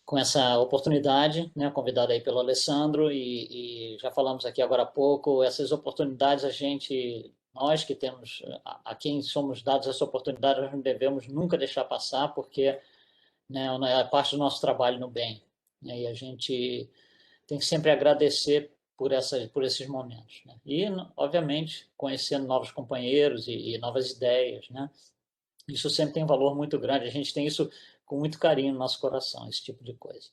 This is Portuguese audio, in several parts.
com essa oportunidade, né, convidado aí pelo Alessandro, e já falamos aqui agora há pouco, essas oportunidades nós que temos, a quem somos dados essa oportunidade, nós não devemos nunca deixar passar, porque, né, é parte do nosso trabalho no bem, né, e a gente tem que sempre agradecer por esses momentos, né? E, obviamente, conhecendo novos companheiros e novas ideias, né? Isso sempre tem um valor muito grande, a gente tem isso com muito carinho no nosso coração, esse tipo de coisa.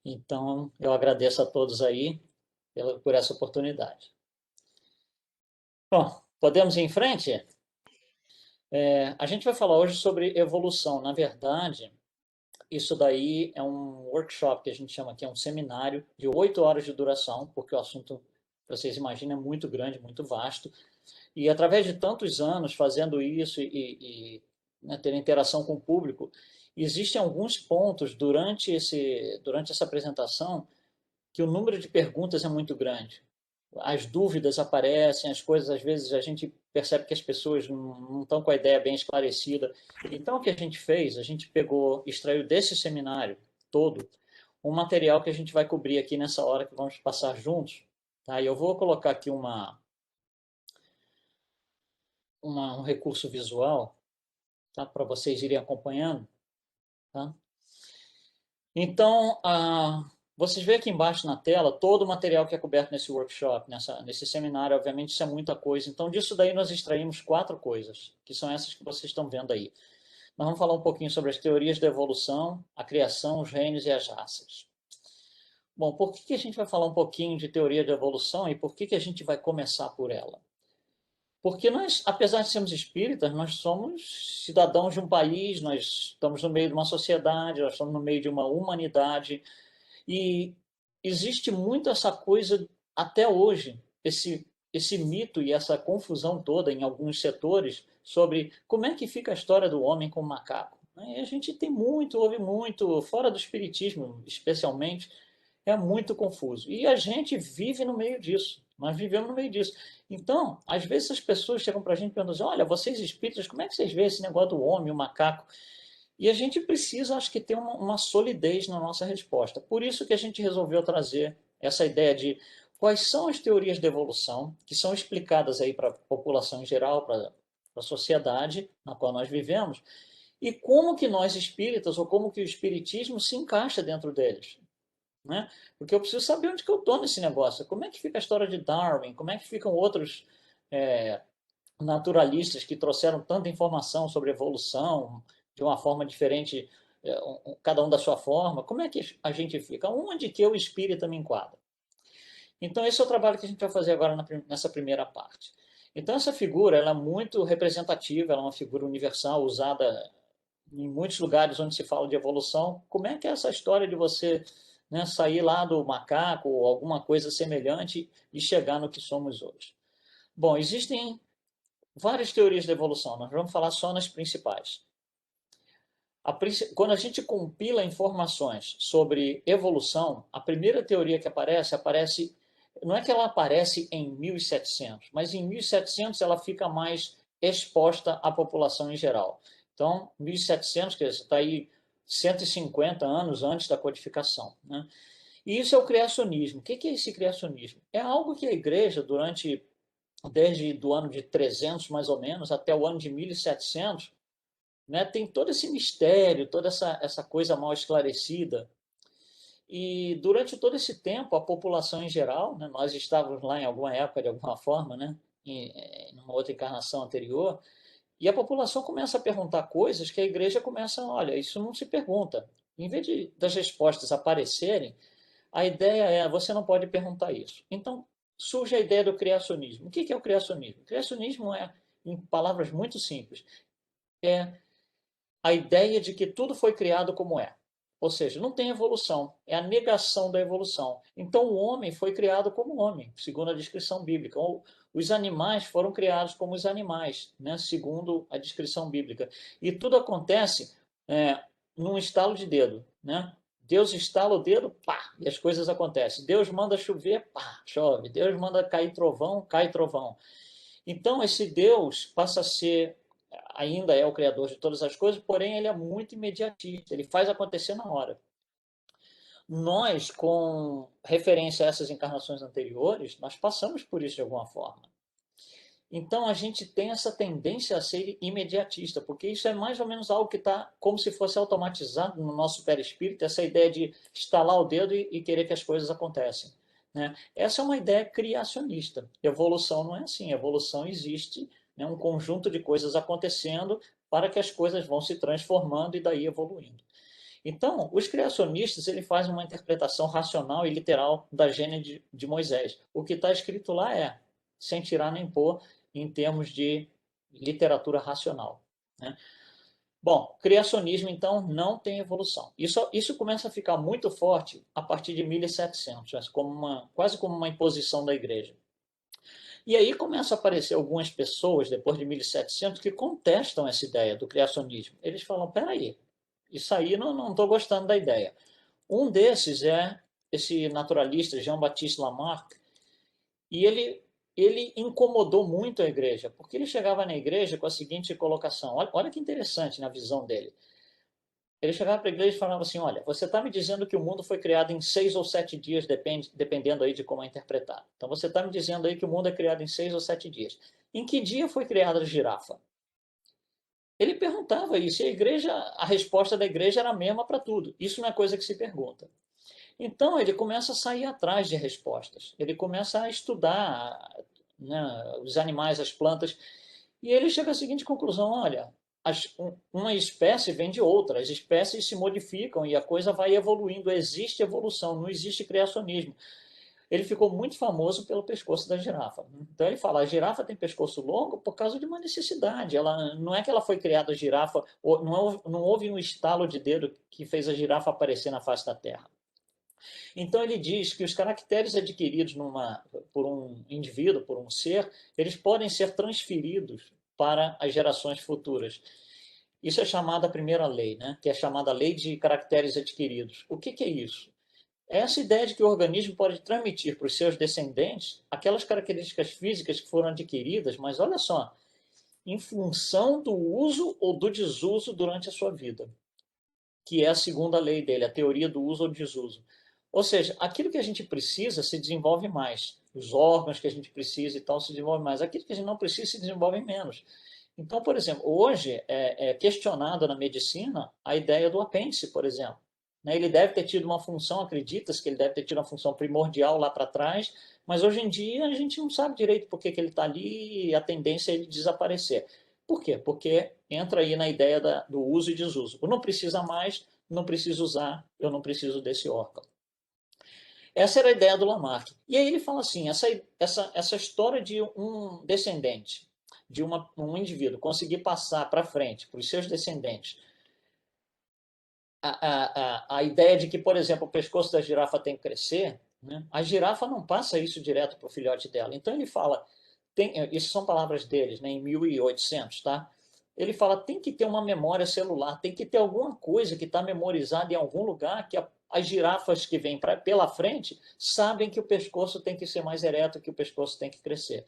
Então, eu agradeço a todos aí por essa oportunidade. Bom, podemos ir em frente? A gente vai falar hoje sobre evolução. Na verdade, isso daí é um workshop que a gente chama aqui, é um seminário de 8 horas de duração, porque o assunto, vocês imaginam, é muito grande, muito vasto. E através de tantos anos fazendo isso né, ter interação com o público, existem alguns pontos durante essa apresentação que o número de perguntas é muito grande. As dúvidas aparecem, as coisas, às vezes, a gente percebe que as pessoas não estão com a ideia bem esclarecida. Então, o que a gente fez? A gente pegou, extraiu desse seminário todo, um material que a gente vai cobrir aqui nessa hora que vamos passar juntos. Tá? E eu vou colocar aqui um recurso visual, tá? Para vocês irem acompanhando. Tá? Então, vocês veem aqui embaixo na tela todo o material que é coberto nesse workshop, nesse seminário. Obviamente, isso é muita coisa. Então, disso daí nós extraímos 4 coisas, que são essas que vocês estão vendo aí. Nós vamos falar um pouquinho sobre as teorias da evolução, a criação, os reinos e as raças. Bom, por que a gente vai falar um pouquinho de teoria da evolução e por que a gente vai começar por ela? Porque nós, apesar de sermos espíritas, nós somos cidadãos de um país, nós estamos no meio de uma sociedade, nós estamos no meio de uma humanidade, e existe muito essa coisa até hoje, esse mito e essa confusão toda em alguns setores sobre como é que fica a história do homem com o macaco. E a gente ouve muito, fora do espiritismo especialmente, é muito confuso. E a gente vive no meio disso. Nós vivemos no meio disso. Então, às vezes as pessoas chegam para a gente e perguntam assim, olha, vocês espíritas, como é que vocês veem esse negócio do homem, o macaco? E a gente precisa, acho que, ter uma solidez na nossa resposta. Por isso que a gente resolveu trazer essa ideia de quais são as teorias da evolução, que são explicadas aí para a população em geral, para a sociedade na qual nós vivemos, e como que nós espíritas, ou como que o espiritismo se encaixa dentro deles. Né? Porque eu preciso saber onde que eu estou nesse negócio. Como é que fica a história de Darwin? Como é que ficam outros é, naturalistas que trouxeram tanta informação sobre evolução de uma forma diferente, cada um da sua forma? Como é que a gente fica? Onde que eu, espírita, me enquadro? Então, esse é o trabalho que a gente vai fazer agora nessa primeira parte. Então, essa figura ela é muito representativa, ela é uma figura universal, usada em muitos lugares onde se fala de evolução. Como é que é essa história de você, né, sair lá do macaco ou alguma coisa semelhante e chegar no que somos hoje? Bom, existem várias teorias da evolução, nós vamos falar só nas principais. Quando a gente compila informações sobre evolução, a primeira teoria que aparece, não é que ela aparece em 1700, mas em 1700 ela fica mais exposta à população em geral. Então, 1700, quer dizer, está aí 150 anos antes da codificação. Né? E isso é o criacionismo. O que é esse criacionismo? É algo que a igreja, desde do ano de 300 mais ou menos até o ano de 1700, né, tem todo esse mistério, toda essa coisa mal esclarecida. E durante todo esse tempo, a população em geral, né, nós estávamos lá em alguma época, de alguma forma, né, em uma outra encarnação anterior, e a população começa a perguntar coisas que a igreja começa, olha, isso não se pergunta. Em vez das respostas aparecerem, a ideia é, você não pode perguntar isso. Então, surge a ideia do criacionismo. O que é o criacionismo? O criacionismo é, em palavras muito simples, é a ideia de que tudo foi criado como é. Ou seja, não tem evolução, é a negação da evolução. Então, o homem foi criado como homem, segundo a descrição bíblica. Ou os animais foram criados como os animais, né, segundo a descrição bíblica. E tudo acontece num estalo de dedo. Né? Deus estala o dedo, pá, e as coisas acontecem. Deus manda chover, pá, chove. Deus manda cair trovão, cai trovão. Então, esse Deus passa a ser, ainda é o criador de todas as coisas, porém ele é muito imediatista, ele faz acontecer na hora. nós, com referência a essas encarnações anteriores, nós passamos por isso de alguma forma. Então, a gente tem essa tendência a ser imediatista, porque isso é mais ou menos algo que está como se fosse automatizado no nosso perispírito, essa ideia de estalar o dedo e querer que as coisas acontecem. Né? Essa é uma ideia criacionista. Evolução não é assim. Evolução existe, né, um conjunto de coisas acontecendo para que as coisas vão se transformando e daí evoluindo. Então, os criacionistas ele fazem uma interpretação racional e literal da Gênese de Moisés. O que está escrito lá é, sem tirar nem pôr, em termos de literatura racional. Né? Bom, criacionismo, então, não tem evolução. Isso começa a ficar muito forte a partir de 1700, quase como uma imposição da igreja. E aí começam a aparecer algumas pessoas, depois de 1700, que contestam essa ideia do criacionismo. Eles falam, peraí, isso aí não estou gostando da ideia. Um desses é esse naturalista Jean-Baptiste Lamarck, e ele incomodou muito a igreja, porque ele chegava na igreja com a seguinte colocação, olha que interessante na visão dele. Ele chegava para a igreja e falava assim, olha, você está me dizendo que o mundo foi criado em 6 ou 7 dias, dependendo aí de como é interpretado. Então você está me dizendo aí que o mundo é criado em 6 ou 7 dias. Em que dia foi criada a girafa? Ele perguntava isso, e a resposta da igreja era a mesma para tudo. Isso não é coisa que se pergunta. Então ele começa a sair atrás de respostas. Ele começa a estudar, né, os animais, as plantas, e ele chega à seguinte conclusão: olha, uma espécie vem de outra, as espécies se modificam e a coisa vai evoluindo. Existe evolução, não existe criacionismo. Ele ficou muito famoso pelo pescoço da girafa. Então ele fala: a girafa tem pescoço longo por causa de uma necessidade. Ela não é que ela foi criada girafa, não houve um estalo de dedo que fez a girafa aparecer na face da Terra. Então ele diz que os caracteres adquiridos por um indivíduo, por um ser, eles podem ser transferidos para as gerações futuras. Isso é chamada a primeira lei, né? Que é chamada lei de caracteres adquiridos. O que é isso? É essa ideia de que o organismo pode transmitir para os seus descendentes aquelas características físicas que foram adquiridas, mas olha só, em função do uso ou do desuso durante a sua vida, que é a segunda lei dele, a teoria do uso ou desuso. Ou seja, aquilo que a gente precisa se desenvolve mais. Os órgãos que a gente precisa e tal se desenvolvem mais. Aquilo que a gente não precisa se desenvolve menos. Então, por exemplo, hoje é questionada na medicina a ideia do apêndice, por exemplo. Ele deve ter tido uma função, acredita-se que ele deve ter tido uma função primordial lá para trás, mas hoje em dia a gente não sabe direito por que ele está ali e a tendência é ele desaparecer. Por quê? Porque entra aí na ideia do uso e desuso. Eu não precisa mais, não preciso usar, eu não preciso desse órgão. Essa era a ideia do Lamarck. E aí ele fala assim, essa história de um descendente, de um indivíduo conseguir passar para frente, para os seus descendentes, a ideia de que, por exemplo, o pescoço da girafa tem que crescer, né? A girafa não passa isso direto para o filhote dela. Então ele fala, isso são palavras deles, né, em 1800, tá? Ele fala, tem que ter uma memória celular, tem que ter alguma coisa que está memorizada em algum lugar que as girafas que vêm pela frente sabem que o pescoço tem que ser mais ereto, que o pescoço tem que crescer.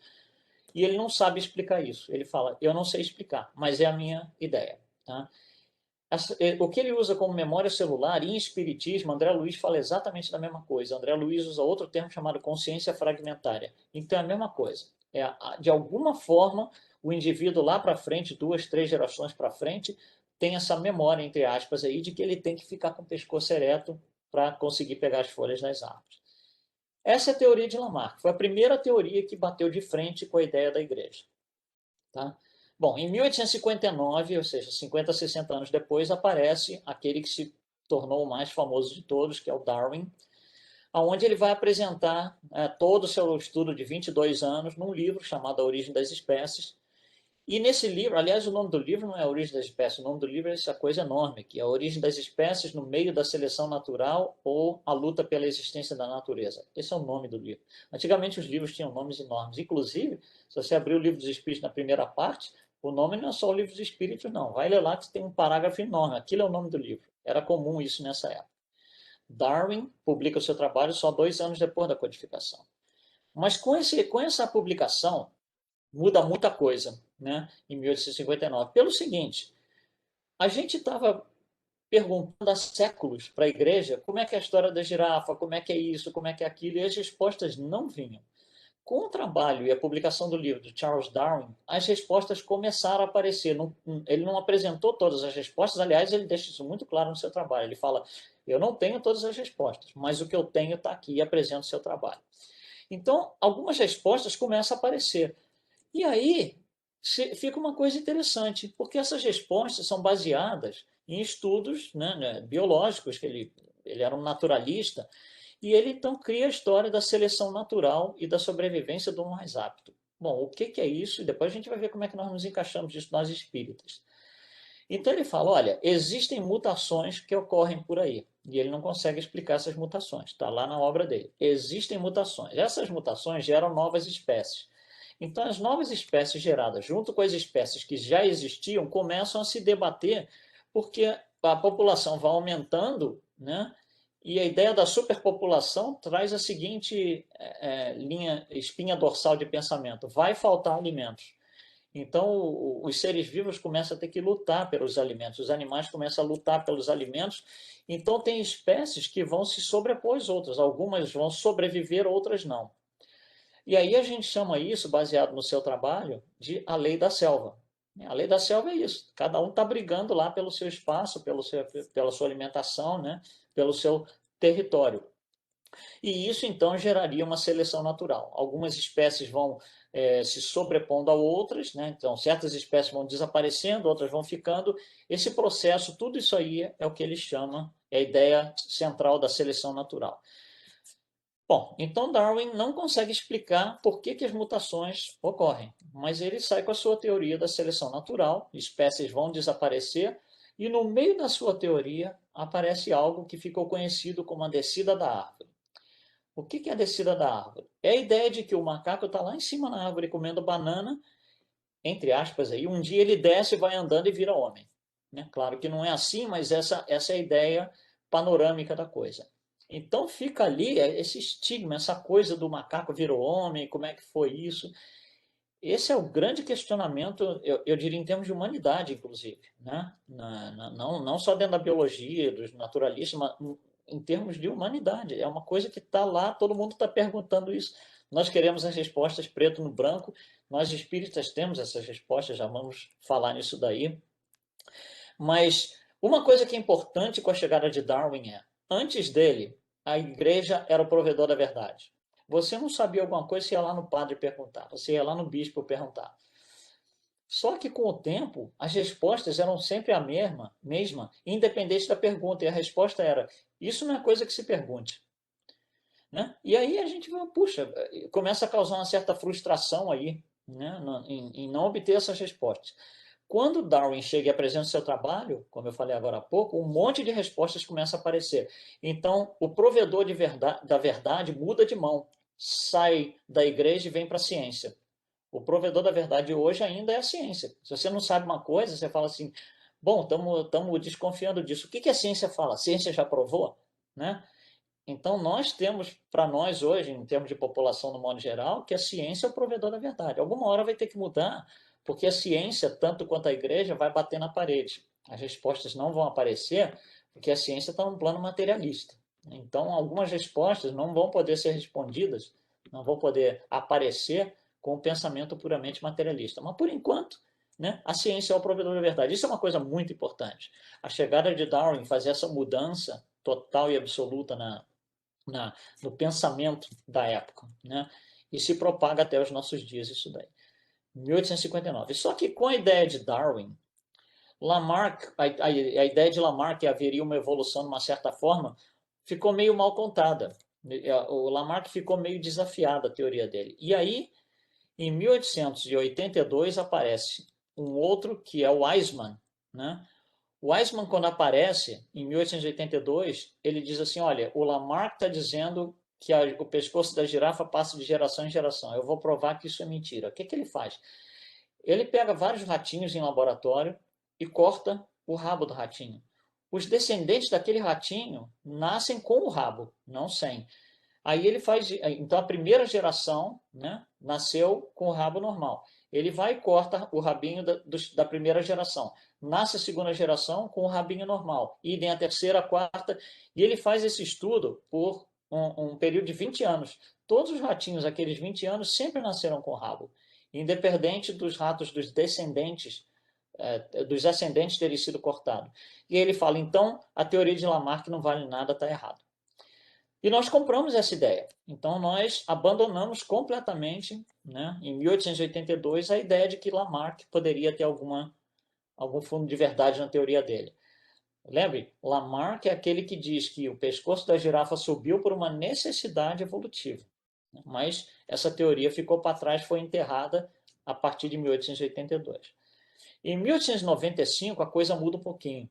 E ele não sabe explicar isso. Ele fala, eu não sei explicar, mas é a minha ideia, tá? O que ele usa como memória celular, e em espiritismo, André Luiz fala exatamente da mesma coisa. André Luiz usa outro termo chamado consciência fragmentária. Então é a mesma coisa. De alguma forma, o indivíduo lá para frente, 2, 3 gerações para frente, tem essa memória, entre aspas, aí, de que ele tem que ficar com o pescoço ereto para conseguir pegar as folhas das árvores. Essa é a teoria de Lamarck. Foi a primeira teoria que bateu de frente com a ideia da igreja. Tá? Bom, em 1859, ou seja, 50, 60 anos depois, aparece aquele que se tornou o mais famoso de todos, que é o Darwin, onde ele vai apresentar todo o seu estudo de 22 anos num livro chamado A Origem das Espécies. E nesse livro, aliás, o nome do livro não é A Origem das Espécies, o nome do livro é essa coisa enorme, que é A Origem das Espécies no meio da seleção natural ou a luta pela existência da natureza. Esse é o nome do livro. Antigamente os livros tinham nomes enormes. Inclusive, se você abrir o Livro dos Espíritos na primeira parte, o nome não é só o Livro dos Espíritos, não. Vai ler lá que tem um parágrafo enorme. Aquilo é o nome do livro. Era comum isso nessa época. Darwin publica o seu trabalho só 2 anos depois da codificação. Mas com essa publicação, muda muita coisa, né, em 1859. Pelo seguinte, a gente estava perguntando há séculos para a igreja como é que é a história da girafa, como é que é isso, como é que é aquilo, e as respostas não vinham. Com o trabalho e a publicação do livro de Charles Darwin, as respostas começaram a aparecer. Ele não apresentou todas as respostas, aliás, ele deixa isso muito claro no seu trabalho. Ele fala: eu não tenho todas as respostas, mas o que eu tenho está aqui e apresento o seu trabalho. Então, algumas respostas começam a aparecer. E aí fica uma coisa interessante, porque essas respostas são baseadas em estudos, né, biológicos, que ele era um naturalista, e ele então cria a história da seleção natural e da sobrevivência do mais apto. Bom, o que é isso? E depois a gente vai ver como é que nós nos encaixamos nisso, nós espíritas. Então ele fala: olha, existem mutações que ocorrem por aí. E ele não consegue explicar essas mutações. Está lá na obra dele. Existem mutações. Essas mutações geram novas espécies. Então, as novas espécies geradas, junto com as espécies que já existiam, começam a se debater, porque a população vai aumentando, né? E a ideia da superpopulação traz a seguinte espinha dorsal de pensamento: vai faltar alimentos. Então, os seres vivos começam a ter que lutar pelos alimentos, os animais começam a lutar pelos alimentos. Então, tem espécies que vão se sobrepor às outras, algumas vão sobreviver, outras não. E aí a gente chama isso, baseado no seu trabalho, de a lei da selva. A lei da selva é isso: cada um está brigando lá pelo seu espaço, pela sua alimentação, né? Pelo seu território. E isso, então, geraria uma seleção natural. Algumas espécies vão se sobrepondo a outras, né? Então, certas espécies vão desaparecendo, outras vão ficando. Esse processo, tudo isso aí é o que ele chama, é a ideia central da seleção natural. Bom, então Darwin não consegue explicar por que as mutações ocorrem, mas ele sai com a sua teoria da seleção natural: espécies vão desaparecer, e no meio da sua teoria aparece algo que ficou conhecido como a descida da árvore. O que é a descida da árvore? É a ideia de que o macaco está lá em cima na árvore comendo banana, entre aspas, aí, um dia ele desce, vai andando e vira homem. Né? Claro que não é assim, mas essa é a ideia panorâmica da coisa. Então fica ali esse estigma, essa coisa do macaco virou homem, como é que foi isso? Esse é o grande questionamento, eu diria, em termos de humanidade, inclusive. Né? Não só dentro da biologia, dos naturalistas, mas em termos de humanidade. É uma coisa que está lá, todo mundo está perguntando isso. Nós queremos as respostas preto no branco, nós espíritas temos essas respostas, já vamos falar nisso daí. Mas uma coisa que é importante com a chegada de Darwin é: antes dele, a igreja era o provedor da verdade. Você não sabia alguma coisa, você ia lá no padre perguntar, você ia lá no bispo perguntar. Só que com o tempo, as respostas eram sempre a mesma, independente da pergunta. E a resposta era: isso não é coisa que se pergunte. Né? E aí a gente vai, puxa, começa a causar uma certa frustração aí, né? em não obter essas respostas. Quando Darwin chega e apresenta o seu trabalho, como eu falei agora há pouco, um monte de respostas começa a aparecer. Então, o provedor da verdade muda de mão, sai da igreja e vem para a ciência. O provedor da verdade hoje ainda é a ciência. Se você não sabe uma coisa, você fala assim: bom, estamos desconfiando disso. O que a ciência fala? A ciência já provou? Né? Então, nós temos, para nós hoje, em termos de população no modo geral, que a ciência é o provedor da verdade. Alguma hora vai ter que mudar, porque a ciência, tanto quanto a igreja, vai bater na parede. As respostas não vão aparecer, porque a ciência está num plano materialista. Então, algumas respostas não vão poder ser respondidas, não vão poder aparecer com o pensamento puramente materialista. Mas, por enquanto, né, a ciência é o provedor da verdade. Isso é uma coisa muito importante. A chegada de Darwin fazer essa mudança total e absoluta no pensamento da época, né? E se propaga até os nossos dias isso daí. 1859. Só que com a ideia de Darwin, Lamarck, a ideia de Lamarck que haveria uma evolução de uma certa forma, ficou meio mal contada. O Lamarck ficou meio desafiado a teoria dele. E aí, em 1882, aparece um outro que é o Weismann, né? O Weismann, quando aparece, em 1882, ele diz assim: olha, o Lamarck está dizendo que o pescoço da girafa passa de geração em geração. Eu vou provar que isso é mentira. O que ele faz? Ele pega vários ratinhos em laboratório e corta o rabo do ratinho. Os descendentes daquele ratinho nascem com o rabo, não sem. Aí ele faz. Então a primeira geração, né, nasceu com o rabo normal. Ele vai e corta o rabinho da primeira geração. Nasce a segunda geração com o rabinho normal. Idem a terceira, a quarta. E ele faz esse estudo por um período de 20 anos. Todos os ratinhos, aqueles 20 anos, sempre nasceram com rabo. Independente dos ratos dos ascendentes terem sido cortados. E ele fala, então, a teoria de Lamarck não vale nada, está errado. E nós compramos essa ideia. Então, nós abandonamos completamente, né, em 1882, a ideia de que Lamarck poderia ter algum fundo de verdade na teoria dele. Lembre, Lamarck é aquele que diz que o pescoço da girafa subiu por uma necessidade evolutiva. Mas essa teoria ficou para trás, foi enterrada a partir de 1882. Em 1895, a coisa muda um pouquinho.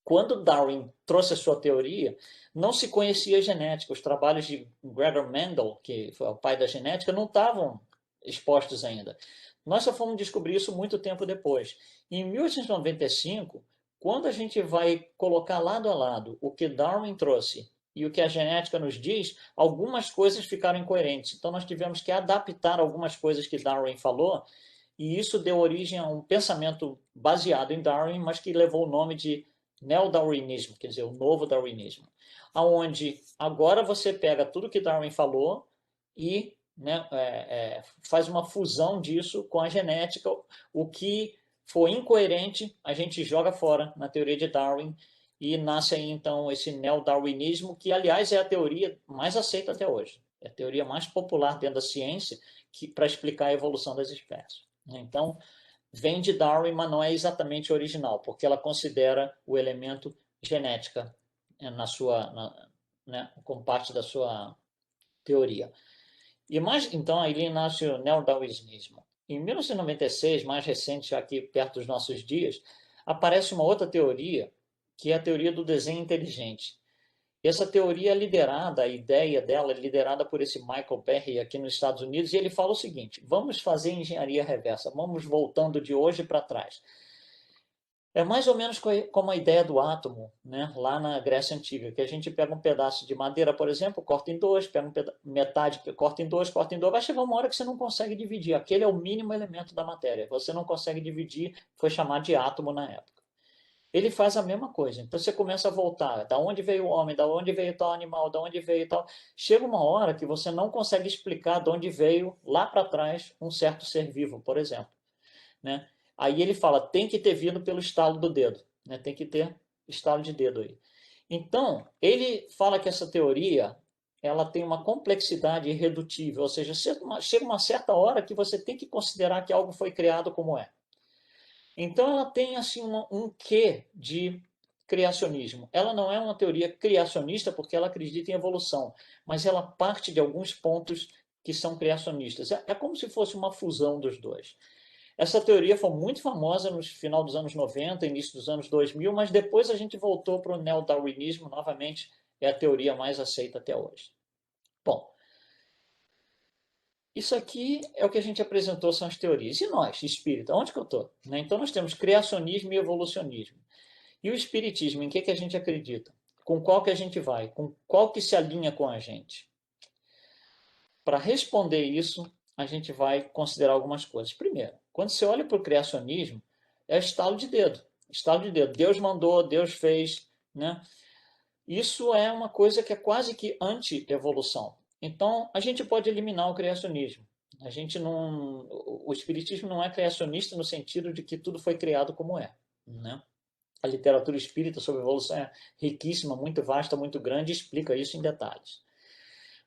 Quando Darwin trouxe a sua teoria, não se conhecia a genética. Os trabalhos de Gregor Mendel, que foi o pai da genética, não estavam expostos ainda. Nós só fomos descobrir isso muito tempo depois. Em 1895, quando a gente vai colocar lado a lado o que Darwin trouxe e o que a genética nos diz, algumas coisas ficaram incoerentes. Então, nós tivemos que adaptar algumas coisas que Darwin falou, e isso deu origem a um pensamento baseado em Darwin, mas que levou o nome de neo-darwinismo, quer dizer, o novo darwinismo, aonde agora você pega tudo que Darwin falou e, né, faz uma fusão disso com a genética. O que for incoerente, a gente joga fora na teoria de Darwin e nasce aí, então, esse neo-darwinismo, que, aliás, é a teoria mais aceita até hoje. É a teoria mais popular dentro da ciência para explicar a evolução das espécies. Então, vem de Darwin, mas não é exatamente original, porque ela considera o elemento genética né, como parte da sua teoria. Então, aí nasce o neo-darwinismo. Em 1996, mais recente, aqui perto dos nossos dias, aparece uma outra teoria, que é a teoria do desenho inteligente. Essa teoria é liderada, a ideia dela é liderada por esse Michael Berry aqui nos Estados Unidos, e ele fala o seguinte: vamos fazer engenharia reversa, vamos voltando de hoje para trás. É mais ou menos como a ideia do átomo, né? Lá na Grécia Antiga, que a gente pega um pedaço de madeira, por exemplo, corta em dois, pega metade, corta em dois, vai chegar uma hora que você não consegue dividir. Aquele é o mínimo elemento da matéria. Você não consegue dividir, foi chamado de átomo na época. Ele faz a mesma coisa. Então você começa a voltar, da onde veio o homem, da onde veio tal animal, da onde veio tal. Chega uma hora que você não consegue explicar de onde veio lá para trás um certo ser vivo, por exemplo, né? Aí ele fala, tem que ter vindo pelo estalo do dedo, né? Tem que ter estalo de dedo aí. Então, ele fala que essa teoria ela tem uma complexidade irredutível, ou seja, chega uma certa hora que você tem que considerar que algo foi criado como é. Então, ela tem assim um quê de criacionismo. Ela não é uma teoria criacionista porque ela acredita em evolução, mas ela parte de alguns pontos que são criacionistas. É como se fosse uma fusão dos dois. Essa teoria foi muito famosa no final dos anos 90, início dos anos 2000, mas depois a gente voltou para o neo-darwinismo, novamente é a teoria mais aceita até hoje. Bom, isso aqui é o que a gente apresentou, são as teorias. E nós, espírita, onde que eu estou? Então nós temos criacionismo e evolucionismo. E o espiritismo, em que a gente acredita? Com qual que a gente vai? Com qual que se alinha com a gente? Para responder isso, a gente vai considerar algumas coisas. Primeiro, quando você olha para o criacionismo, é estalo de dedo. Estalo de dedo. Deus mandou, Deus fez, né? Isso é uma coisa que é quase que anti-evolução. Então, a gente pode eliminar o criacionismo. A gente não, o espiritismo não é criacionista no sentido de que tudo foi criado como é, né? A literatura espírita sobre evolução é riquíssima, muito vasta, muito grande, e explica isso em detalhes.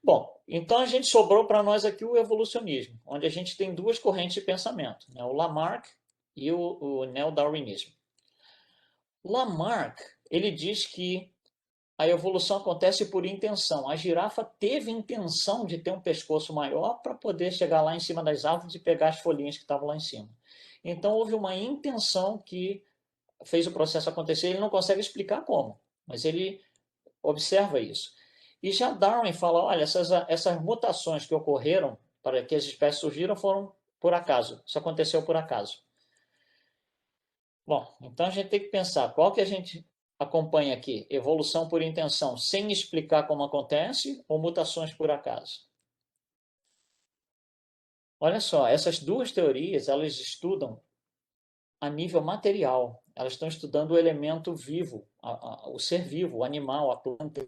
Bom, então a gente sobrou para nós aqui o evolucionismo, onde a gente tem duas correntes de pensamento, né? O Lamarck e o neo-darwinismo. Lamarck, ele diz que a evolução acontece por intenção. A girafa teve intenção de ter um pescoço maior para poder chegar lá em cima das árvores e pegar as folhinhas que estavam lá em cima. Então houve uma intenção que fez o processo acontecer. Ele não consegue explicar como, mas ele observa isso. E já Darwin fala, olha, essas mutações que ocorreram para que as espécies surgiram foram por acaso. Isso aconteceu por acaso. Bom, então a gente tem que pensar qual que a gente acompanha aqui? Evolução por intenção, sem explicar como acontece, ou mutações por acaso? Olha só, essas duas teorias, elas estudam a nível material. Elas estão estudando o elemento vivo, o ser vivo, o animal, a planta.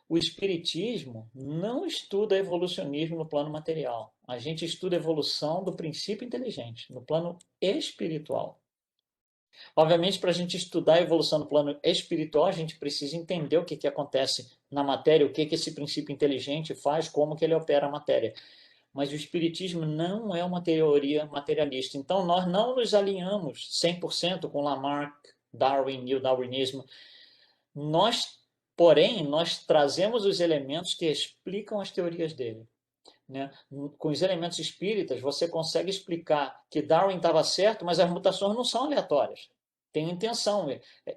O espiritismo não estuda evolucionismo no plano material. A gente estuda evolução do princípio inteligente, no plano espiritual. Obviamente, para a gente estudar a evolução no plano espiritual, a gente precisa entender o que acontece na matéria, o que esse princípio inteligente faz, como que ele opera a matéria. Mas o espiritismo não é uma teoria materialista. Então, nós não nos alinhamos 100% com Lamarck, Darwin e o darwinismo. Nós, porém, nós trazemos os elementos que explicam as teorias dele. Né? Com os elementos espíritas, você consegue explicar que Darwin estava certo, mas as mutações não são aleatórias. Tem intenção.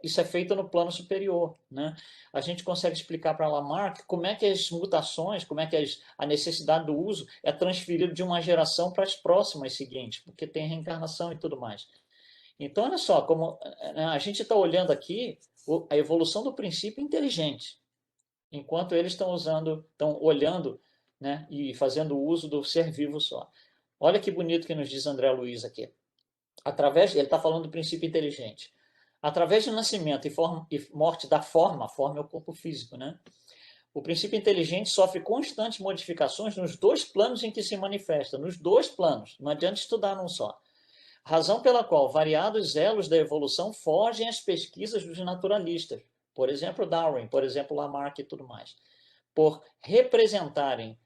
Isso é feito no plano superior. Né? A gente consegue explicar para Lamarck como é que as mutações, como é que a necessidade do uso é transferido de uma geração para as próximas seguintes, porque tem reencarnação e tudo mais. Então, olha só, como a gente está olhando aqui a evolução do princípio inteligente, enquanto eles estão olhando, né, e fazendo uso do ser vivo só. Olha que bonito que nos diz André Luiz aqui. Ele está falando do princípio inteligente. Através do nascimento e morte da forma, a forma é o corpo físico, né? O princípio inteligente sofre constantes modificações nos dois planos em que se manifesta, nos dois planos. Não adianta estudar num só. Razão pela qual variados elos da evolução fogem às pesquisas dos naturalistas, por exemplo, Darwin, por exemplo, Lamarck e tudo mais, por representarem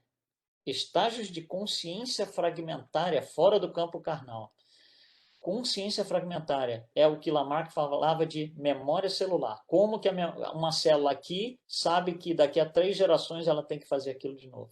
estágios de consciência fragmentária fora do campo carnal. Consciência fragmentária é o que Lamarck falava de memória celular. Como que uma célula aqui sabe que daqui a 3 gerações ela tem que fazer aquilo de novo.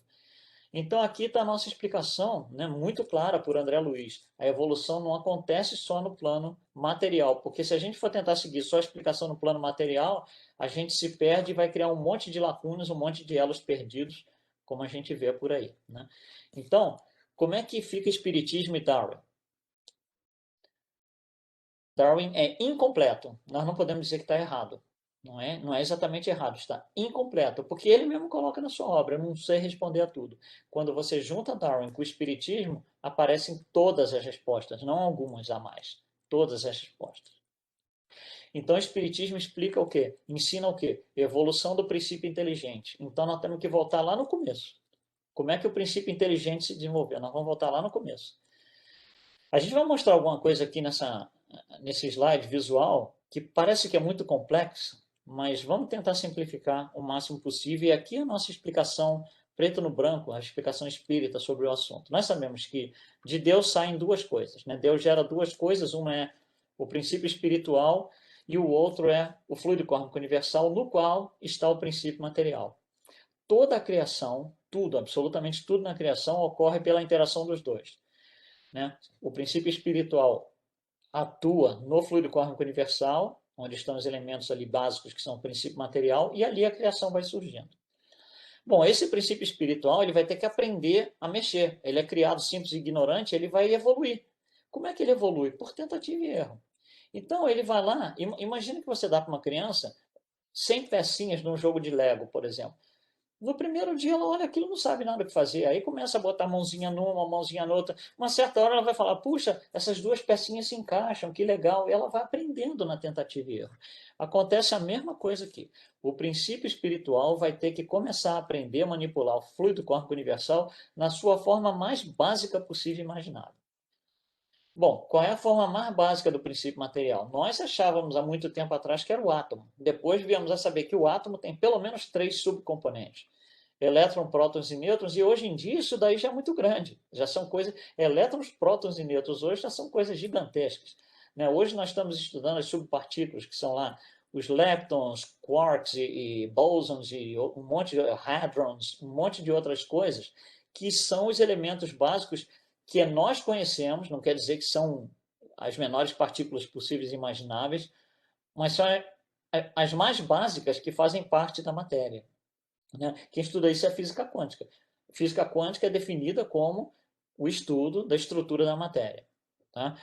Então, aqui está a nossa explicação, né, muito clara por André Luiz. A evolução não acontece só no plano material, porque se a gente for tentar seguir só a explicação no plano material, a gente se perde e vai criar um monte de lacunas, um monte de elos perdidos, como a gente vê por aí. Né? Então, como é que fica Espiritismo e Darwin? Darwin é incompleto. Nós não podemos dizer que está errado. Não é exatamente errado, está incompleto, porque ele mesmo coloca na sua obra, eu não sei responder a tudo. Quando você junta Darwin com o Espiritismo, aparecem todas as respostas, não algumas a mais. Todas as respostas. Então, o Espiritismo explica o quê? Ensina o quê? Evolução do princípio inteligente. Então, nós temos que voltar lá no começo. Como é que o princípio inteligente se desenvolveu? Nós vamos voltar lá no começo. A gente vai mostrar alguma coisa aqui nesse slide visual que parece que é muito complexo, mas vamos tentar simplificar o máximo possível. E aqui a nossa explicação preto no branco, a explicação espírita sobre o assunto. Nós sabemos que de Deus saem duas coisas. Né? Deus gera duas coisas, uma é o princípio espiritual e o outro é o fluido cósmico universal, no qual está o princípio material. Toda a criação, tudo, absolutamente tudo na criação, ocorre pela interação dos dois. Né? O princípio espiritual atua no fluido cósmico universal, onde estão os elementos ali básicos que são o princípio material, e ali a criação vai surgindo. Bom, esse princípio espiritual ele vai ter que aprender a mexer. Ele é criado simples e ignorante, ele vai evoluir. Como é que ele evolui? Por tentativa e erro. Então ele vai lá, imagina que você dá para uma criança 100 pecinhas num jogo de Lego, por exemplo. No primeiro dia ela olha aquilo, não sabe nada o que fazer. Aí começa a botar a mãozinha numa, a mãozinha noutra. Uma certa hora ela vai falar: puxa, essas duas pecinhas se encaixam, que legal. E ela vai aprendendo na tentativa e erro. Acontece a mesma coisa aqui. O princípio espiritual vai ter que começar a aprender a manipular o fluido cósmico universal na sua forma mais básica possível e imaginável. Bom, qual é a forma mais básica do princípio material? Nós achávamos há muito tempo atrás que era o átomo. Depois viemos a saber que o átomo tem pelo menos 3 subcomponentes: elétron, prótons e nêutrons, e hoje em dia isso daí já é muito grande. Já são coisas. Elétrons, prótons e nêutrons hoje já são coisas gigantescas. Né? Hoje nós estamos estudando as subpartículas, que são lá os leptons, quarks e bósons e um monte de hadrons, um monte de outras coisas, que são os elementos básicos que nós conhecemos, não quer dizer que são as menores partículas possíveis e imagináveis, mas são as mais básicas que fazem parte da matéria. Né? Quem estuda isso é a física quântica. A física quântica é definida como o estudo da estrutura da matéria. Tá?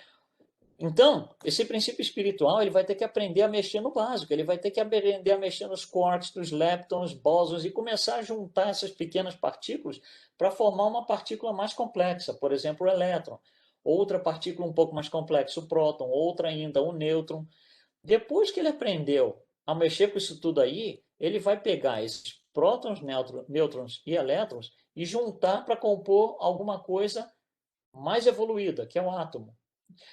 Então, esse princípio espiritual, ele vai ter que aprender a mexer no básico, ele vai ter que aprender a mexer nos quarks, nos leptons, bósons e começar a juntar essas pequenas partículas para formar uma partícula mais complexa, por exemplo, o elétron. Outra partícula um pouco mais complexa, o próton, outra ainda, o nêutron. Depois que ele aprendeu a mexer com isso tudo aí, ele vai pegar esses prótons, nêutrons e elétrons e juntar para compor alguma coisa mais evoluída, que é o átomo.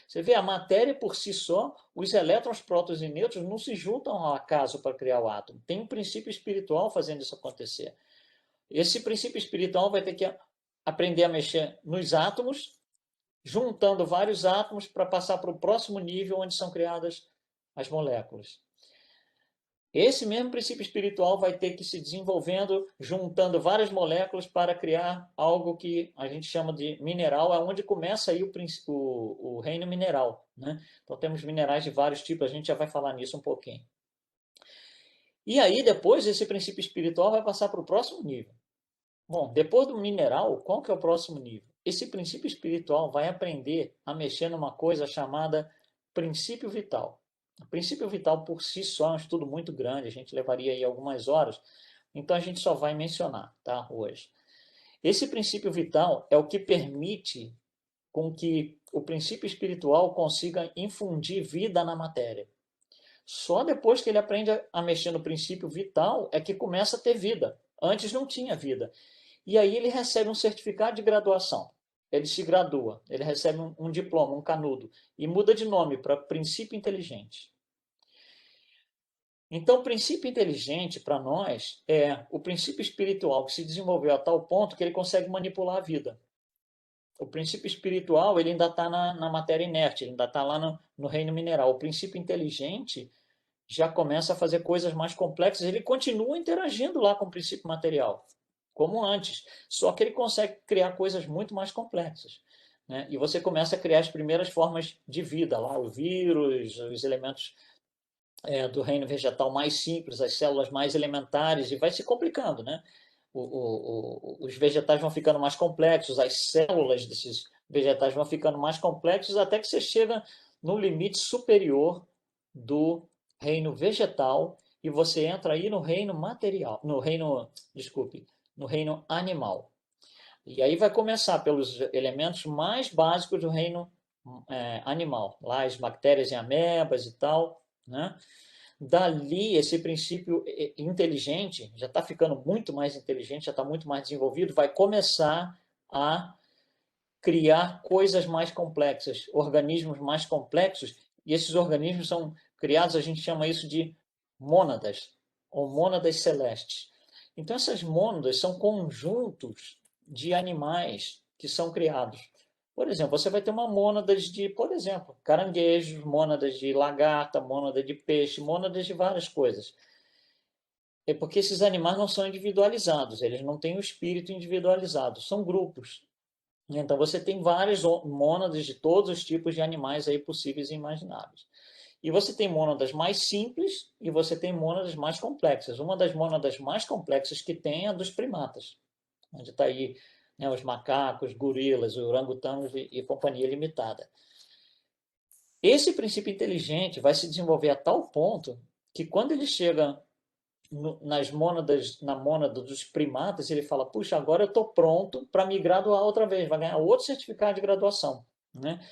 Você vê, a matéria por si só, os elétrons, prótons e nêutrons não se juntam ao acaso para criar o átomo. Tem um princípio espiritual fazendo isso acontecer. Esse princípio espiritual vai ter que aprender a mexer nos átomos, juntando vários átomos para passar para o próximo nível, onde são criadas as moléculas. Esse mesmo princípio espiritual vai ter que ir se desenvolvendo, juntando várias moléculas para criar algo que a gente chama de mineral, é onde começa aí o reino mineral, né? Então temos minerais de vários tipos, a gente já vai falar nisso um pouquinho. E aí depois esse princípio espiritual vai passar para o próximo nível. Bom, depois do mineral, qual que é o próximo nível? Esse princípio espiritual vai aprender a mexer numa coisa chamada princípio vital. O princípio vital por si só é um estudo muito grande, a gente levaria aí algumas horas, então a gente só vai mencionar, tá, hoje. Esse princípio vital é o que permite com que o princípio espiritual consiga infundir vida na matéria. Só depois que ele aprende a mexer no princípio vital é que começa a ter vida. Antes não tinha vida. E aí ele recebe um certificado de graduação. Ele se gradua, ele recebe um diploma, um canudo, e muda de nome para princípio inteligente. Então, o princípio inteligente, para nós, é o princípio espiritual que se desenvolveu a tal ponto que ele consegue manipular a vida. O princípio espiritual ele ainda está na matéria inerte, ele ainda está lá no reino mineral. O princípio inteligente já começa a fazer coisas mais complexas, ele continua interagindo lá com o princípio material, como antes, só que ele consegue criar coisas muito mais complexas. Né? E você começa a criar as primeiras formas de vida, lá o vírus, os elementos do reino vegetal mais simples, as células mais elementares, e vai se complicando. Né? Os vegetais vão ficando mais complexos, as células desses vegetais vão ficando mais complexos, até que você chega no limite superior do reino vegetal e você entra aí no reino material, no reino animal. E aí vai começar pelos elementos mais básicos do reino animal, lá as bactérias e amebas e tal, né? Dali, esse princípio inteligente, já está ficando muito mais inteligente, já está muito mais desenvolvido, vai começar a criar coisas mais complexas, organismos mais complexos, e esses organismos são criados, a gente chama isso de mônadas, ou mônadas celestes. Então, essas mônadas são conjuntos de animais que são criados. Por exemplo, você vai ter uma mônada de, por exemplo, caranguejos, mônadas de lagarta, mônada de peixe, mônadas de várias coisas. É porque esses animais não são individualizados, eles não têm o espírito individualizado, são grupos. Então você tem várias mônadas de todos os tipos de animais aí possíveis e imagináveis. E você tem mônadas mais simples e você tem mônadas mais complexas. Uma das mônadas mais complexas que tem é a dos primatas, onde está aí, né, os macacos, gorilas, orangotangos e companhia limitada. Esse princípio inteligente vai se desenvolver a tal ponto que quando ele chega nas mônadas, na mônada dos primatas, ele fala: puxa, agora eu estou pronto para me graduar outra vez, vai ganhar outro certificado de graduação. Né?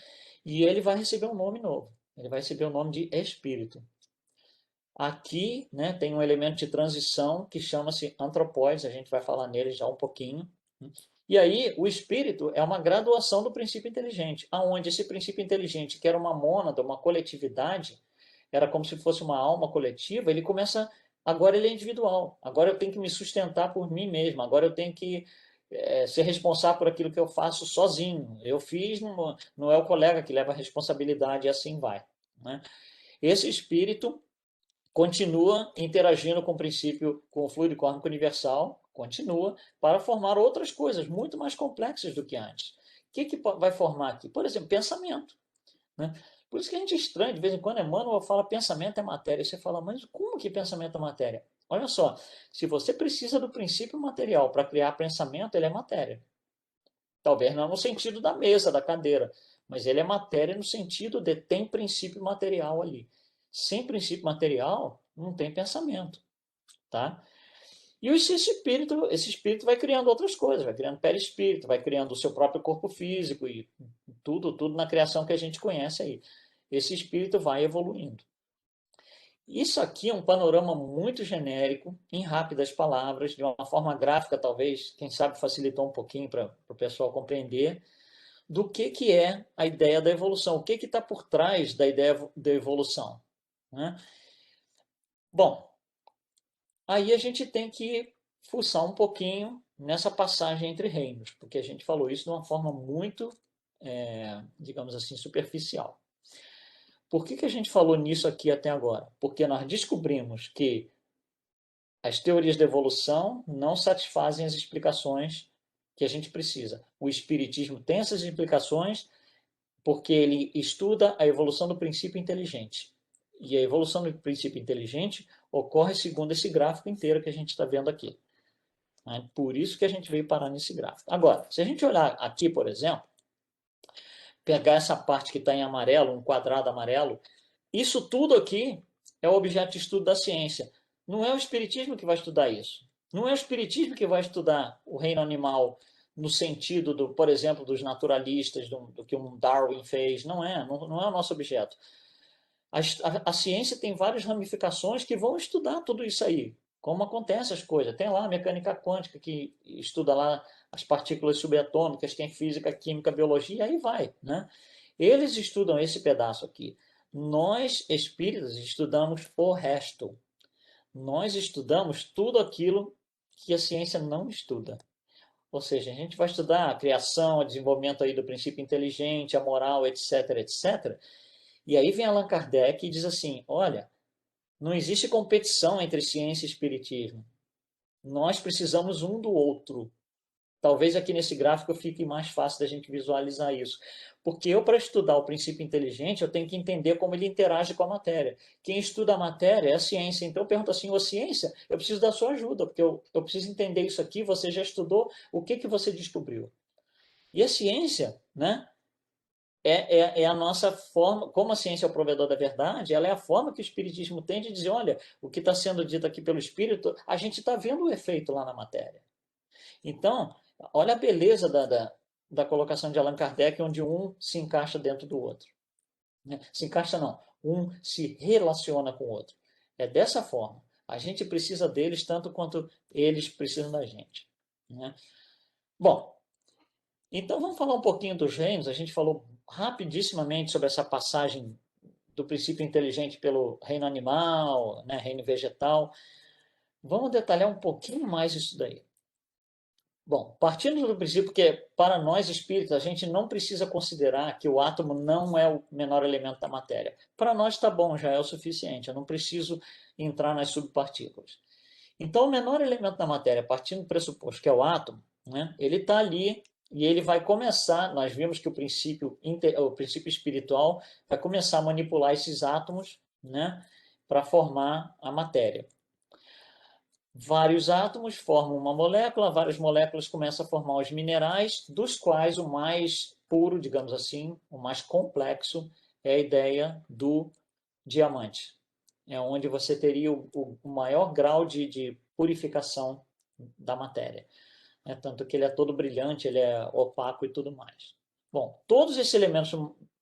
E ele vai receber um nome novo, ele vai receber o nome de espírito. Aqui, né, tem um elemento de transição que chama-se antropóides, a gente vai falar nele já um pouquinho. E aí, o espírito é uma graduação do princípio inteligente, aonde esse princípio inteligente, que era uma mônada, uma coletividade, era como se fosse uma alma coletiva, ele começa, agora ele é individual, agora eu tenho que me sustentar por mim mesmo, agora eu tenho que ser responsável por aquilo que eu faço sozinho. Eu fiz, não é o colega que leva a responsabilidade e assim vai. Né? Esse espírito continua interagindo com o princípio, com o fluido cósmico universal, continua, para formar outras coisas muito mais complexas do que antes. O que vai formar aqui? Por exemplo, pensamento. Né? Por isso que a gente estranha, de vez em quando, Emmanuel fala pensamento é matéria. E você fala, mas como que pensamento é matéria? Olha só, se você precisa do princípio material para criar pensamento, ele é matéria. Talvez não no sentido da mesa, da cadeira, mas ele é matéria no sentido de tem princípio material ali. Sem princípio material, não tem pensamento, tá? E esse espírito vai criando outras coisas, vai criando perispírito, vai criando o seu próprio corpo físico e tudo na criação que a gente conhece aí. Esse espírito vai evoluindo. Isso aqui é um panorama muito genérico, em rápidas palavras, de uma forma gráfica, talvez, quem sabe facilitou um pouquinho para o pessoal compreender, do que é a ideia da evolução, o que está por trás da ideia da evolução. Né? Bom, aí a gente tem que fuçar um pouquinho nessa passagem entre reinos, porque a gente falou isso de uma forma muito, digamos assim, superficial. Por que a gente falou nisso aqui até agora? Porque nós descobrimos que as teorias da evolução não satisfazem as explicações que a gente precisa. O Espiritismo tem essas explicações porque ele estuda a evolução do princípio inteligente. E a evolução do princípio inteligente ocorre segundo esse gráfico inteiro que a gente está vendo aqui. Por isso que a gente veio parar nesse gráfico. Agora, se a gente olhar aqui, por exemplo, pegar essa parte que está em amarelo, um quadrado amarelo, isso tudo aqui é o objeto de estudo da ciência. Não é o Espiritismo que vai estudar isso. Não é o Espiritismo que vai estudar o reino animal no sentido, por exemplo, dos naturalistas, do que um Darwin fez. Não é o nosso objeto. A ciência tem várias ramificações que vão estudar tudo isso aí. Como acontecem as coisas. Tem lá a mecânica quântica, que estuda lá as partículas subatômicas, tem física, química, biologia, aí vai. Né? Eles estudam esse pedaço aqui. Nós, espíritas, estudamos o resto. Nós estudamos tudo aquilo que a ciência não estuda. Ou seja, a gente vai estudar a criação, o desenvolvimento aí do princípio inteligente, a moral, etc, etc. E aí vem Allan Kardec e diz assim, olha, não existe competição entre ciência e espiritismo. Nós precisamos um do outro. Talvez aqui nesse gráfico fique mais fácil da gente visualizar isso. Porque eu, para estudar o princípio inteligente, eu tenho que entender como ele interage com a matéria. Quem estuda a matéria é a ciência. Então eu pergunto assim, ô ciência, eu preciso da sua ajuda, porque eu preciso entender isso aqui, você já estudou, o que você descobriu? E a ciência, né, é a nossa forma, como a ciência é o provedor da verdade, ela é a forma que o Espiritismo tem de dizer, olha, o que está sendo dito aqui pelo Espírito, a gente está vendo o efeito lá na matéria. Então, olha a beleza da colocação de Allan Kardec, onde um se encaixa dentro do outro. Se encaixa não, um se relaciona com o outro. É dessa forma. A gente precisa deles tanto quanto eles precisam da gente. Né? Bom, então vamos falar um pouquinho dos reinos. A gente falou rapidissimamente sobre essa passagem do princípio inteligente pelo reino animal, né, reino vegetal. Vamos detalhar um pouquinho mais isso daí. Bom, partindo do princípio que para nós espíritos a gente não precisa considerar que o átomo não é o menor elemento da matéria. Para nós está bom, já é o suficiente, eu não preciso entrar nas subpartículas. Então, o menor elemento da matéria, partindo do pressuposto que é o átomo, né, ele está ali e ele vai começar, nós vimos que o princípio espiritual vai começar a manipular esses átomos, né, para formar a matéria. Vários átomos formam uma molécula, várias moléculas começam a formar os minerais, dos quais o mais puro, digamos assim, o mais complexo, é a ideia do diamante. É onde você teria o maior grau de purificação da matéria. Tanto que ele é todo brilhante, ele é opaco e tudo mais. Bom, todos esses elementos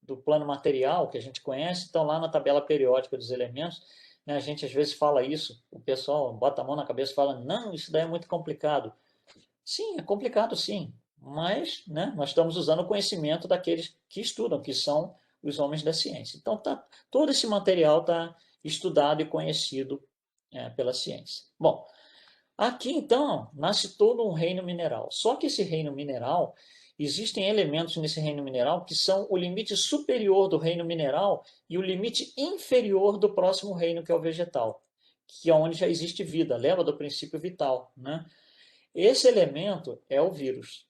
do plano material que a gente conhece estão lá na tabela periódica dos elementos. A gente às vezes fala isso, o pessoal bota a mão na cabeça e fala, não, isso daí é muito complicado. Sim, é complicado sim, mas né, nós estamos usando o conhecimento daqueles que estudam, que são os homens da ciência. Então, todo esse material está estudado e conhecido pela ciência. Bom, aqui então nasce todo um reino mineral. Só que esse reino mineral, existem elementos nesse reino mineral que são o limite superior do reino mineral e o limite inferior do próximo reino, que é o vegetal, que é onde já existe vida. Lembra do princípio vital, né? Esse elemento é o vírus.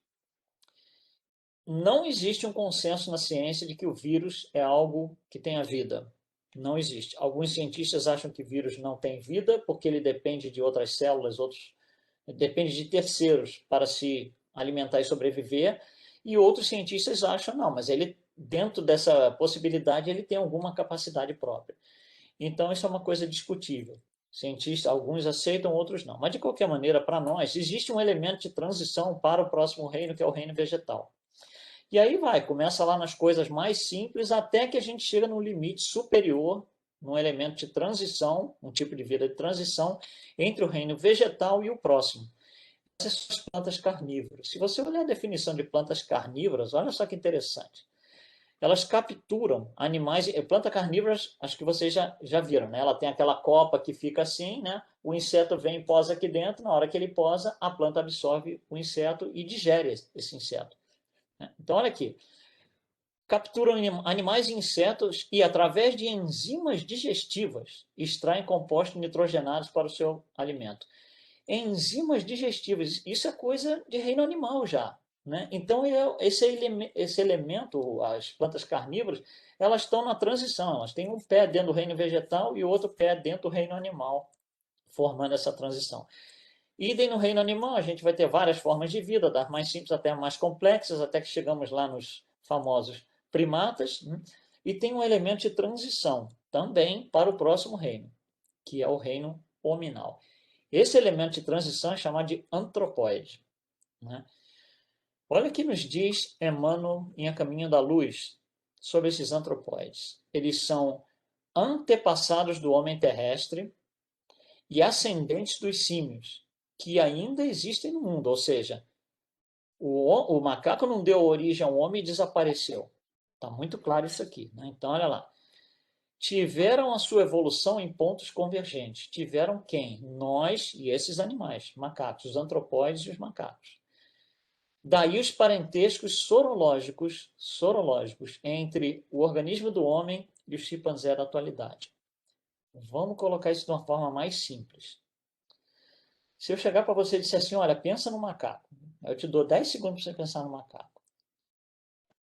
Não existe um consenso na ciência de que o vírus é algo que tenha vida. Não existe. Alguns cientistas acham que o vírus não tem vida porque ele depende de outras células, depende de terceiros para se alimentar e sobreviver. E outros cientistas acham, não, mas ele dentro dessa possibilidade, ele tem alguma capacidade própria. Então, isso é uma coisa discutível. Cientistas, alguns aceitam, outros não. Mas, de qualquer maneira, para nós, existe um elemento de transição para o próximo reino, que é o reino vegetal. E aí começa lá nas coisas mais simples, até que a gente chega no limite superior, num elemento de transição, um tipo de vida de transição, entre o reino vegetal e o próximo. Essas são as plantas carnívoras. Se você olhar a definição de plantas carnívoras, olha só que interessante. Elas capturam animais, planta carnívoras, acho que vocês já viram, né? Ela tem aquela copa que fica assim, né? O inseto vem e posa aqui dentro, na hora que ele posa, a planta absorve o inseto e digere esse inseto. Então, olha aqui, capturam animais e insetos e, através de enzimas digestivas, extraem compostos nitrogenados para o seu alimento. Enzimas digestivas, isso é coisa de reino animal já. Né? Então, esse elemento, as plantas carnívoras, elas estão na transição, elas têm um pé dentro do reino vegetal e outro pé dentro do reino animal, formando essa transição. Idem no reino animal, a gente vai ter várias formas de vida, das mais simples até as mais complexas, até que chegamos lá nos famosos primatas, né? E tem um elemento de transição também para o próximo reino, que é o reino hominal. Esse elemento de transição é chamado de antropóide. Né? Olha o que nos diz Emmanuel em A Caminho da Luz sobre esses antropóides. Eles são antepassados do homem terrestre e ascendentes dos símios, que ainda existem no mundo. Ou seja, o macaco não deu origem ao homem e desapareceu. Está muito claro isso aqui. Né? Então, olha lá. Tiveram a sua evolução em pontos convergentes. Tiveram quem? Nós e esses animais, macacos, os antropóides e os macacos. Daí os parentescos sorológicos entre o organismo do homem e o chimpanzé da atualidade. Vamos colocar isso de uma forma mais simples. Se eu chegar para você e disser assim, olha, pensa no macaco. Eu te dou 10 segundos para você pensar no macaco.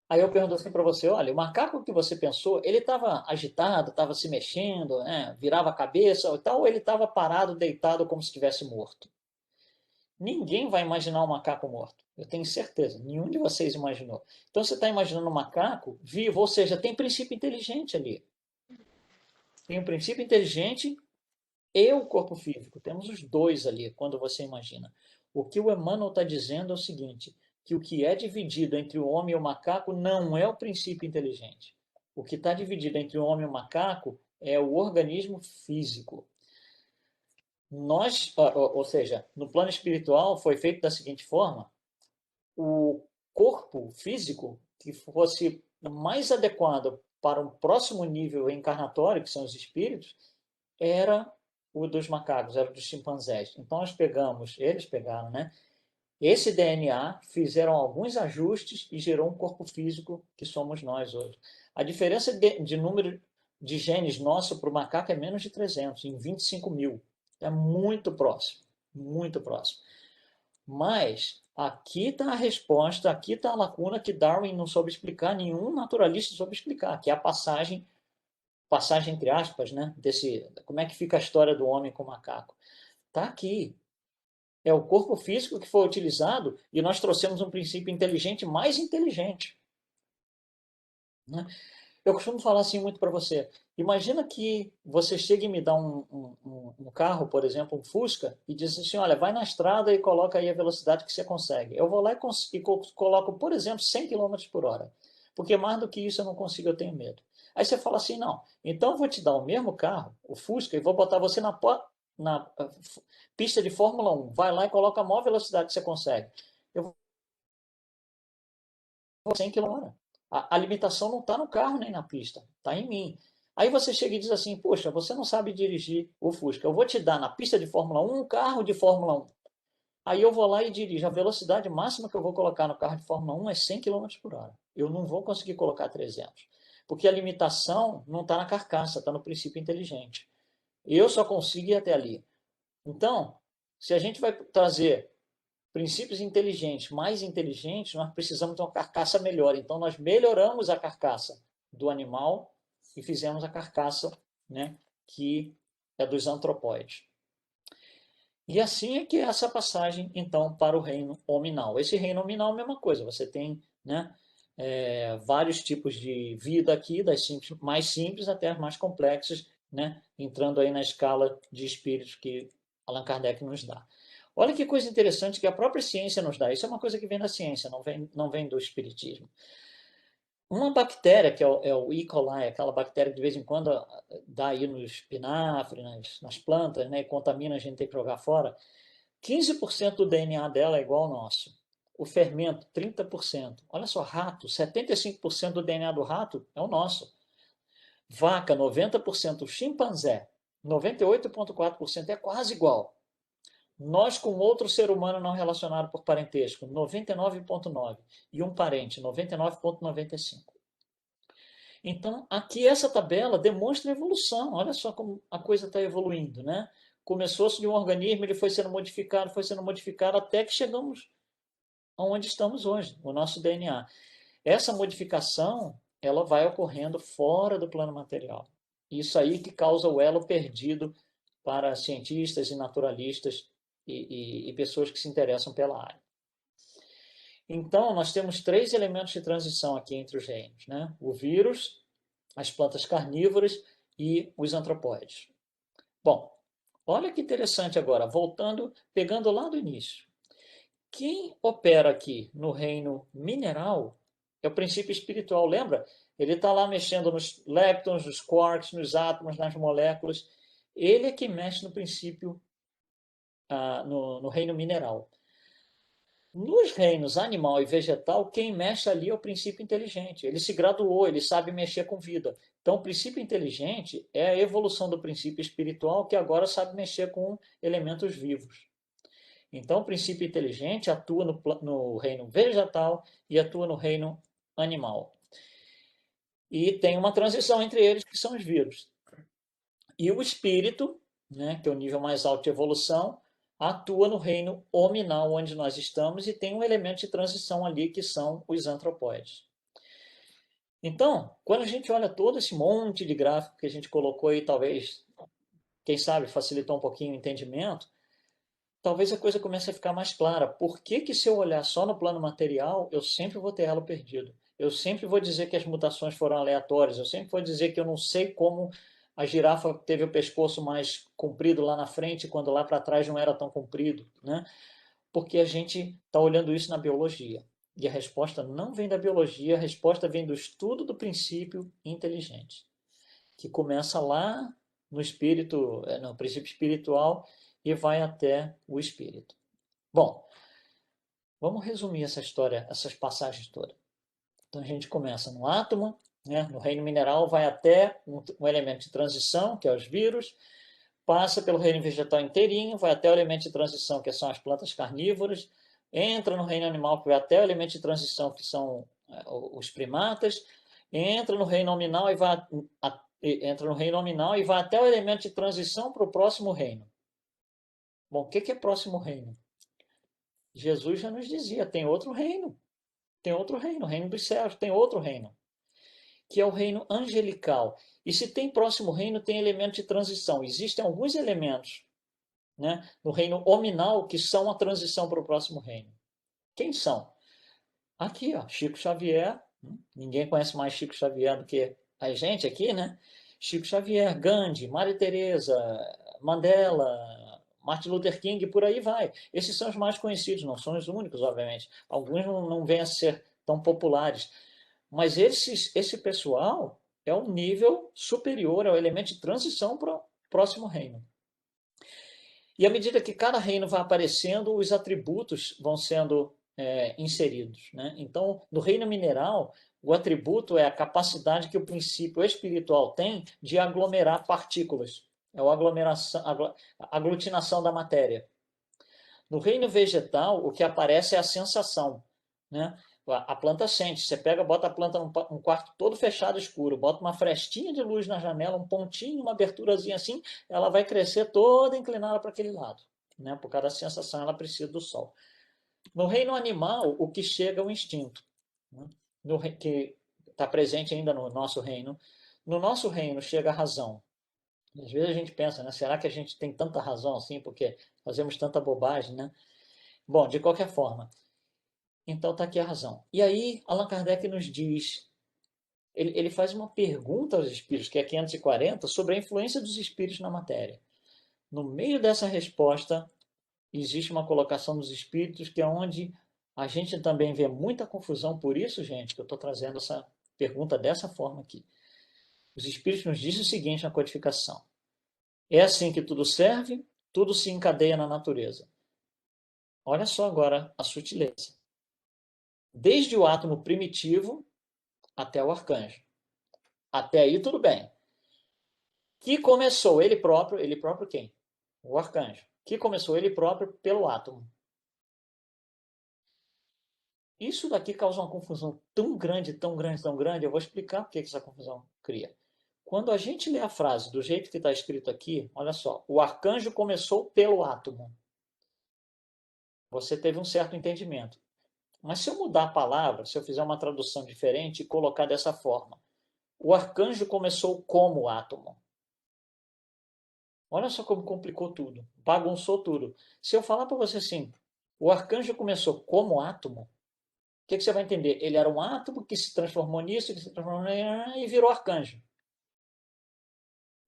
Aí eu pergunto assim para você, olha, o macaco que você pensou, ele estava agitado, estava se mexendo, né? Virava a cabeça ou tal, ou ele estava parado, deitado, como se estivesse morto? Ninguém vai imaginar um macaco morto. Eu tenho certeza. Nenhum de vocês imaginou. Então você está imaginando um macaco vivo, ou seja, tem princípio inteligente ali. Tem um princípio inteligente e o corpo físico. Temos os dois ali, quando você imagina. O que o Emmanuel está dizendo é o seguinte, que o que é dividido entre o homem e o macaco não é o princípio inteligente. O que está dividido entre o homem e o macaco é o organismo físico. Nós, ou seja, no plano espiritual foi feito da seguinte forma, o corpo físico que fosse mais adequado para um próximo nível encarnatório, que são os espíritos, era o dos macacos, era o dos chimpanzés. Então eles pegaram, né? Esse DNA, fizeram alguns ajustes e gerou um corpo físico que somos nós hoje. A diferença de número de genes nosso para o macaco é menos de 300, em 25 mil. É muito próximo, muito próximo. Mas aqui está a resposta, aqui está a lacuna que Darwin não soube explicar, nenhum naturalista soube explicar, que é a passagem entre aspas, né, como é que fica a história do homem com o macaco. Está aqui. É o corpo físico que foi utilizado e nós trouxemos um princípio inteligente mais inteligente. Né? Eu costumo falar assim muito para você. Imagina que você chega e me dá um carro, por exemplo, um Fusca, e diz assim, olha, vai na estrada e coloca aí a velocidade que você consegue. Eu vou lá e coloco, por exemplo, 100 km por hora. Porque mais do que isso eu não consigo, eu tenho medo. Aí você fala assim, não, então eu vou te dar o mesmo carro, o Fusca, e vou botar você na pista de Fórmula 1. Vai lá e coloca a maior velocidade que você consegue. Eu vou 100 km. A limitação não está no carro nem na pista, está em mim. Aí você chega e diz assim, poxa, você não sabe dirigir o Fusca. Eu vou te dar na pista de Fórmula 1 um carro de Fórmula 1. Aí eu vou lá e dirijo. A velocidade máxima que eu vou colocar no carro de Fórmula 1 é 100 km por hora. Eu não vou conseguir colocar 300. Porque a limitação não está na carcaça, está no princípio inteligente. Eu só consigo ir até ali. Então, se a gente vai trazer princípios inteligentes, mais inteligentes, nós precisamos de uma carcaça melhor. Então, nós melhoramos a carcaça do animal e fizemos a carcaça, né, que é dos antropóides. E assim é que é essa passagem, então, para o reino hominal. Esse reino hominal é a mesma coisa. Você tem, né, vários tipos de vida aqui, das mais simples até as mais complexas, né? Entrando aí na escala de espíritos que Allan Kardec nos dá. Olha que coisa interessante que a própria ciência nos dá. Isso é uma coisa que vem da ciência, não vem do espiritismo. Uma bactéria, que é o E. coli, aquela bactéria que de vez em quando dá aí no espinafre, nas plantas, né, e contamina, a gente tem que jogar fora, 15% do DNA dela é igual ao nosso. O fermento, 30%. Olha só, rato, 75% do DNA do rato é o nosso. Vaca, 90%. Chimpanzé, 98,4%. É quase igual. Nós com outro ser humano não relacionado por parentesco, 99,9%. E um parente, 99,95%. Então, aqui essa tabela demonstra evolução. Olha só como a coisa está evoluindo, né? Começou-se de um organismo, ele foi sendo modificado, até que chegamos onde estamos hoje, o nosso DNA. Essa modificação, ela vai ocorrendo fora do plano material. Isso aí que causa o elo perdido para cientistas e naturalistas e pessoas que se interessam pela área. Então, nós temos 3 elementos de transição aqui entre os reinos, né? O vírus, as plantas carnívoras e os antropóides. Bom, olha que interessante agora, voltando, pegando lá do início. Quem opera aqui no reino mineral é o princípio espiritual, lembra? Ele está lá mexendo nos leptons, nos quarks, nos átomos, nas moléculas. Ele é que mexe no princípio, no reino mineral. Nos reinos animal e vegetal, quem mexe ali é o princípio inteligente. Ele se graduou, ele sabe mexer com vida. Então, o princípio inteligente é a evolução do princípio espiritual que agora sabe mexer com elementos vivos. Então, o princípio inteligente atua no reino vegetal e atua no reino animal. E tem uma transição entre eles, que são os vírus. E o espírito, né, que é o nível mais alto de evolução, atua no reino hominal, onde nós estamos, e tem um elemento de transição ali, que são os antropóides. Então, quando a gente olha todo esse monte de gráfico que a gente colocou aí, talvez, quem sabe, facilitou um pouquinho o entendimento, talvez a coisa comece a ficar mais clara. Por que que se eu olhar só no plano material, eu sempre vou ter elo perdido? Eu sempre vou dizer que as mutações foram aleatórias, eu sempre vou dizer que eu não sei como a girafa teve o pescoço mais comprido lá na frente, quando lá para trás não era tão comprido, né? Porque a gente está olhando isso na biologia. E a resposta não vem da biologia, a resposta vem do estudo do princípio inteligente, que começa lá no espírito, no princípio espiritual e vai até o espírito. Bom, vamos resumir essa história, essas passagens todas. Então a gente começa no átomo, né? No reino mineral vai até um elemento de transição, que é os vírus, passa pelo reino vegetal inteirinho, vai até o elemento de transição, que são as plantas carnívoras, entra no reino animal, que vai até o elemento de transição, que são os primatas, entra no reino nominal e vai até o elemento de transição para o próximo reino. Bom, o que é próximo reino? Jesus já nos dizia, tem outro reino. Tem outro reino, o reino dos céus, tem outro reino, que é o reino angelical. E se tem próximo reino, tem elemento de transição. Existem alguns elementos, né, no reino hominal que são a transição para o próximo reino. Quem são? Aqui, ó, Chico Xavier. Ninguém conhece mais Chico Xavier do que a gente aqui, né? Chico Xavier, Gandhi, Maria Teresa, Mandela, Martin Luther King, por aí vai. Esses são os mais conhecidos, não são os únicos, obviamente. Alguns não vêm a ser tão populares. Mas esse pessoal é um nível superior, é o elemento de transição para o próximo reino. E à medida que cada reino vai aparecendo, os atributos vão sendo inseridos, né? Então, no reino mineral, o atributo é a capacidade que o princípio espiritual tem de aglomerar partículas. É a aglutinação da matéria. No reino vegetal, o que aparece é a sensação, né? A planta sente. Você pega, bota a planta num quarto todo fechado, escuro, bota uma frestinha de luz na janela, um pontinho, uma aberturazinha assim, ela vai crescer toda inclinada para aquele lado, né? Por causa da sensação, ela precisa do sol. No reino animal, o que chega é o instinto, né? Que está presente ainda no nosso reino. No nosso reino chega a razão. Às vezes a gente pensa, né? Será que a gente tem tanta razão assim? Porque fazemos tanta bobagem, né? Bom, de qualquer forma, Então está aqui a razão. E aí Allan Kardec nos diz, ele faz uma pergunta aos espíritos, que é 540, sobre a influência dos espíritos na matéria. No meio dessa resposta, existe uma colocação dos espíritos que é onde a gente também vê muita confusão, por isso, gente, que eu estou trazendo essa pergunta dessa forma aqui. Os espíritos nos dizem o seguinte na codificação: é assim que tudo serve, tudo se encadeia na natureza. Olha só agora a sutileza. Desde o átomo primitivo até o arcanjo. Até aí tudo bem. Que começou ele próprio quem? O arcanjo. Que começou ele próprio pelo átomo. Isso daqui causa uma confusão tão grande, tão grande, tão grande. Eu vou explicar por que essa confusão cria. Quando a gente lê a frase do jeito que está escrito aqui, olha só, o arcanjo começou pelo átomo. Você teve um certo entendimento. Mas se eu mudar a palavra, se eu fizer uma tradução diferente e colocar dessa forma, o arcanjo começou como átomo. Olha só como complicou tudo, bagunçou tudo. Se eu falar para você assim, o arcanjo começou como átomo, o que você vai entender? Ele era um átomo que se transformou nisso, que se transformou nisso, e virou arcanjo.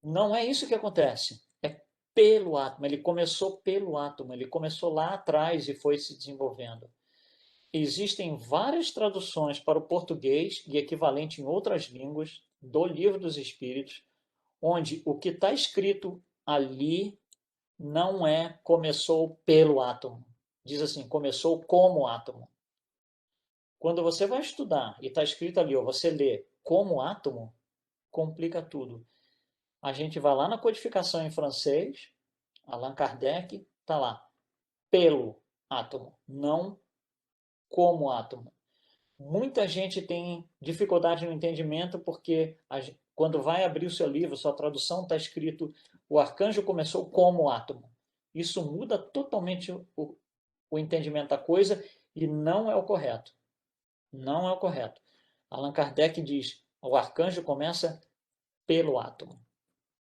Não é isso que acontece. É pelo átomo. Ele começou pelo átomo. Ele começou lá atrás e foi se desenvolvendo. Existem várias traduções para o português e equivalente em outras línguas do Livro dos Espíritos, onde o que está escrito ali não é começou pelo átomo. Diz assim, começou como átomo. Quando você vai estudar e está escrito ali, ou você lê como átomo, complica tudo. A gente vai lá na codificação em francês, Allan Kardec, está lá, pelo átomo, não como átomo. Muita gente tem dificuldade no entendimento porque quando vai abrir o seu livro, sua tradução está escrito o arcanjo começou como átomo. Isso muda totalmente o entendimento da coisa e não é o correto. Não é o correto. Allan Kardec diz, o arcanjo começa pelo átomo.